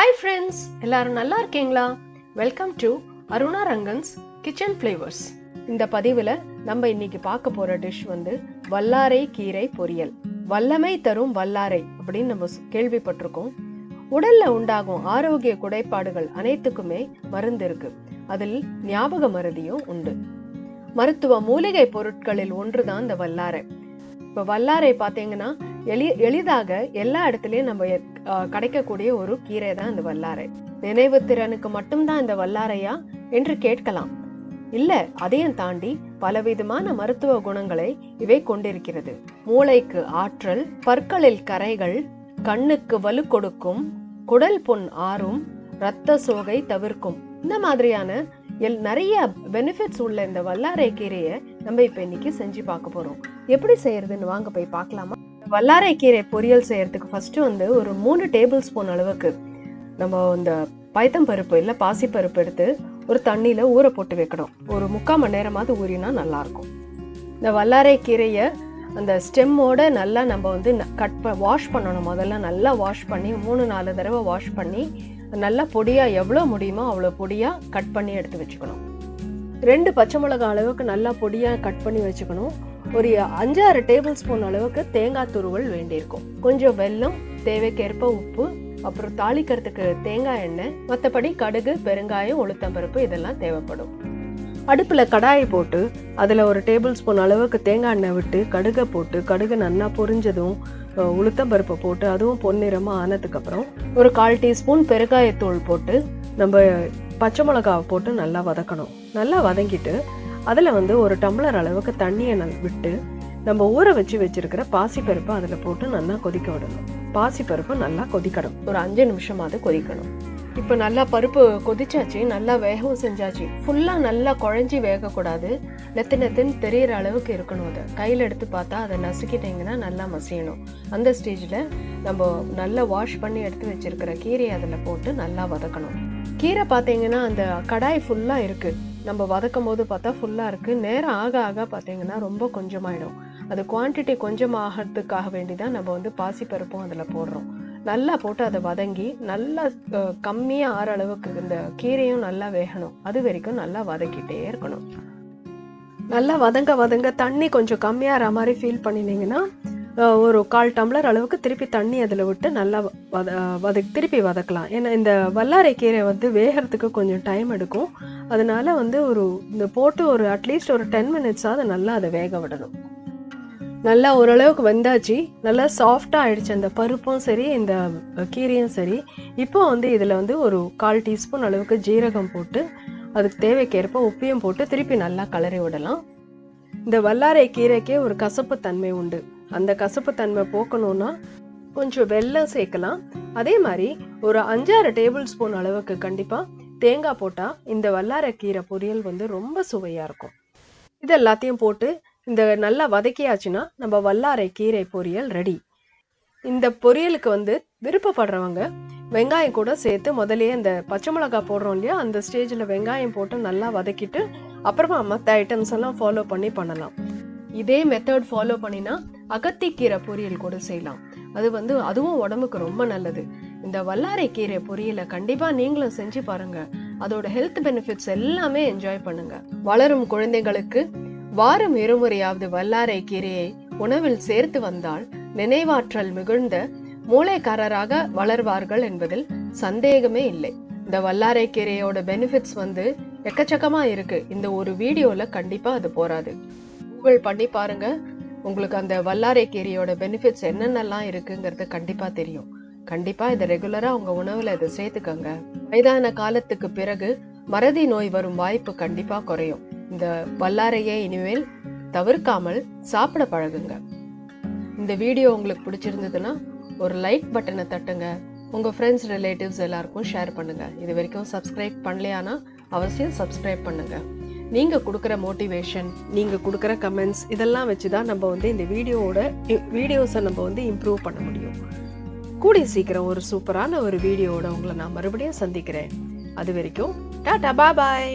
Hi friends, எல்லாரும் நல்லா இருக்கீங்களா? Welcome to Aruna Rangan's kitchen flavours. இந்த பதிவில் நம்ம இன்னைக்கு பார்க்க போகிற டிஷ் வந்து வல்லாரை கீரை பொரியல். வல்லமை தரும் வல்லாரை அப்படின்னு நம்ம கேள்விப்பட்டிருக்கோம். உடல்ல உண்டாகும் ஆரோக்கிய குறைபாடுகள் அனைத்துக்குமே மருந்து இருக்கு. அதில் ஞாபக மருதியும் உண்டு. மருத்துவ மூலிகை பொருட்களில் ஒன்றுதான் இந்த வல்லாரை. இப்போ வல்லாரை பார்த்தீங்கன்னா எளிதாக எல்லா இடத்துலையும் நம்ம கிடைக்கக்கூடிய ஒரு கீரை தான் இந்த வல்லாரை. நினைவு திறனுக்கு மட்டும்தான் இந்த வல்லாரையா என்று கேட்கலாம். இல்ல, அதையும் தாண்டி பலவிதமான மருத்துவ குணங்களை இவை கொண்டிருக்கிறது. மூளைக்கு ஆற்றல், பற்களில் கரைகள், கண்ணுக்கு வலு கொடுக்கும், குடல் புண் ஆறும், இரத்த சோகை தவிர்க்கும். இந்த மாதிரியான நிறைய பெனிஃபிட்ஸ் உள்ள இந்த வல்லாரை கீரையை நம்ம இப்ப இன்னைக்கு செஞ்சு பார்க்க போறோம். எப்படி செய்யறதுன்னு வாங்க போய் பார்க்கலாமா? வல்லாரை கீரை பொரியல் செய்யறதுக்கு ஃபர்ஸ்ட் வந்து ஒரு 3 டேபிள் ஸ்பூன் அளவுக்கு நம்ம இந்த பைத்தம் பருப்பு இல்ல பாசி பருப்பு எடுத்து ஒரு தண்ணியில ஊற போட்டு வைக்கணும். ஒரு 3/4 மணி நேரமாவது ஊறினா நல்லா இருக்கும். இந்த வல்லாரை கீரையை அந்த ஸ்டெம்மோட நல்லா நம்ம வந்து வாஷ் பண்ணணும். முதல்ல நல்லா வாஷ் பண்ணி 3-4 தடவை வாஷ் பண்ணி நல்லா பொடியா எவ்வளோ முடியுமோ அவ்வளோ பொடியா கட் பண்ணி எடுத்து வச்சுக்கணும். 2 பச்சை மிளகாய் அளவுக்கு நல்லா பொடியா கட் பண்ணி வச்சுக்கணும். ஒரு 5-6 டேபிள் ஸ்பூன் அளவுக்கு தேங்காய் துருவல் வேண்டியிருக்கும். கொஞ்சம் வெல்லம், தேவைக்கேற்ப உப்பு, அப்புறம் தாளிக்கிறதுக்கு தேங்காய் எண்ணெய், மற்றபடி கடுகு, பெருங்காயம், உளுத்தம்பருப்பு இதெல்லாம் தேவைப்படும். அடுப்புல கடாயை போட்டு அதுல ஒரு டேபிள் ஸ்பூன் அளவுக்கு தேங்காய் எண்ணெய் விட்டு கடுகை போட்டு கடுகு நல்லா பொரிஞ்சதும் உளுத்தம்பருப்பை போட்டு அதுவும் பொன்னிறமா ஆனதுக்கு அப்புறம் ஒரு 1/4 டீஸ்பூன் பெருங்காயத்தூள் போட்டு நம்ம பச்சை மிளகாவை போட்டு நல்லா வதக்கணும். நல்லா வதங்கிட்டு அதுல வந்து ஒரு டம்ளர் அளவுக்கு தண்ணியை விட்டு நம்ம ஊற வச்சிருக்கிற பாசிப்பருப்பை அதுல போட்டு நல்லா கொதிக்க விடணும். பாசிப்பருப்பு நல்லா கொதிக்கணும். ஒரு 5 நிமிஷமாவது கொதிக்கணும். இப்போ நல்லா பருப்பு கொதிச்சாச்சு, நல்லா வேகவும் செஞ்சாச்சு. ஃபுல்லா நல்லா குழஞ்சி வேகக்கூடாது, நெத்துன்னு தெரியிற அளவுக்கு இருக்கணும். அதை கையில் எடுத்து பார்த்தா அதை நசுக்கிட்டீங்கன்னா நல்லா மசியணும். அந்த ஸ்டேஜில் நம்ம நல்லா வாஷ் பண்ணி எடுத்து வச்சிருக்கிற கீரையை அதில் போட்டு நல்லா வதக்கணும். கீரை பார்த்தீங்கன்னா அந்த கடாய் ஃபுல்லாக இருக்குது. நம்ம வதக்கும் போது பார்த்தா ஃபுல்லாக இருக்குது. நேரம் ஆக ஆக பார்த்தீங்கன்னா ரொம்ப கொஞ்சமாயிடும். அது குவான்டிட்டி கொஞ்சம் ஆகிறதுக்காக வேண்டி தான் நம்ம வந்து பாசிப்பருப்பும் அதில் போடுறோம். நல்லா போட்டு அதை வதங்கி நல்லா கம்மியாக ஆற அளவுக்கு இந்த கீரையும் நல்லா வேகணும். அது வரைக்கும் நல்லா வதக்கிட்டே இருக்கணும். நல்லா வதங்க தண்ணி கொஞ்சம் கம்மியாகிற மாதிரி ஃபீல் பண்ணினீங்கன்னா ஒரு 1/4 டம்ளர் அளவுக்கு திருப்பி தண்ணி அதில் விட்டு நல்லா திருப்பி வதக்கலாம். ஏன்னா இந்த வல்லாரை கீரை வந்து வேகிறதுக்கு கொஞ்சம் டைம் எடுக்கும். அதனால வந்து இந்த போட்டு ஒரு அட்லீஸ்ட் ஒரு 10 மினிட்ஸாவது நல்லா அதை வேக விடணும். நல்லா ஓரளவுக்கு வெந்தாச்சு, நல்லா சாஃப்டாக ஆயிடுச்சு அந்த பருப்பும் சரி இந்த கீரையும் சரி. இப்போ வந்து இதில் வந்து ஒரு 1/4 டீஸ்பூன் அளவுக்கு ஜீரகம் போட்டு அதுக்கு தேவைக்கேற்ப உப்பையும் போட்டு திருப்பி நல்லா கலரி விடலாம். இந்த வல்லாரை கீரைக்கே ஒரு கசப்பு தன்மை உண்டு. அந்த கசப்பு தன்மை போக்கணும்னா கொஞ்சம் வெல்லம் சேர்க்கலாம். அதே மாதிரி ஒரு 5-6 டேபிள் ஸ்பூன் அளவுக்கு கண்டிப்பாக தேங்காய் போட்டால் இந்த வல்லாரை கீரை பொரியல் வந்து ரொம்ப சுவையாக இருக்கும். இது எல்லாத்தையும் போட்டு இந்த நல்லா வதக்கியாச்சுன்னா நம்ம வல்லாரை கீரை பொரியல் ரெடி. இந்த பொரியலுக்கு வந்து விருப்பப்படுறவங்க வெங்காயம் கூட சேர்த்து முதலையே இந்த பச்சை மிளகாய் போடுறோம் இல்லையா, அந்த ஸ்டேஜில் வெங்காயம் போட்டு நல்லா வதக்கிட்டு அப்புறமா மற்ற ஐட்டம்ஸ் எல்லாம் ஃபாலோ பண்ணலாம். இதே மெத்தட் ஃபாலோ பண்ணினா அகத்திக்கீரை பொரியல் கூட செய்யலாம். அது வந்து அதுவும் உடம்புக்கு ரொம்ப நல்லது. இந்த வல்லாரை கீரை பொரியலை கண்டிப்பா நீங்களும் செஞ்சு பாருங்க. அதோட ஹெல்த் பெனிஃபிட்ஸ் எல்லாமே என்ஜாய் பண்ணுங்க. வளரும் குழந்தைகளுக்கு வாரம் 2 முறையாவது வல்லாரை கீரையை உணவில் சேர்த்து வந்தால் நினைவாற்றல் மிகுந்த மூளைக்காரராக வளர்வார்கள் என்பதில் சந்தேகமே இல்லை. இந்த வல்லாரை கீரையோட பெனிஃபிட்ஸ் வந்து எக்கச்சக்கமா இருக்கு. இந்த ஒரு வீடியோல கண்டிப்பா அது போராது. கூகுள் பண்ணி பாருங்க, உங்களுக்கு அந்த வல்லாரை கீரையோட பெனிஃபிட்ஸ் என்னென்னலாம் இருக்குங்கிறது கண்டிப்பா தெரியும். கண்டிப்பா இதை ரெகுலரா உங்க உணவுல இதை சேர்த்துக்கங்க. வயதான காலத்துக்கு பிறகு மறதி நோய் வரும் வாய்ப்பு கண்டிப்பா குறையும். இந்த வல்லாரையை இனிமேல் தவிர்க்காமல் சாப்பிட பழகுங்க. இந்த வீடியோ உங்களுக்கு பிடிச்சிருந்ததுன்னா ஒரு லைக் பட்டனை தட்டுங்க. உங்க ஃப்ரெண்ட்ஸ், ரிலேட்டிவ்ஸ் எல்லாருக்கும் ஷேர் பண்ணுங்க. இது வரைக்கும் சப்ஸ்கிரைப் பண்ணலையானா அவசியம் சப்ஸ்கிரைப் பண்ணுங்க. நீங்க கொடுக்குற மோட்டிவேஷன், நீங்க கொடுக்குற கமெண்ட்ஸ் இதெல்லாம் வச்சுதான் நம்ம வந்து இந்த வீடியோஸை நம்ம வந்து இம்ப்ரூவ் பண்ண முடியும். கூடிய சீக்கிரம் ஒரு சூப்பரான ஒரு வீடியோவோட உங்களை நான் மறுபடியும் சந்திக்கிறேன். அது வரைக்கும் டாடா, பாய்.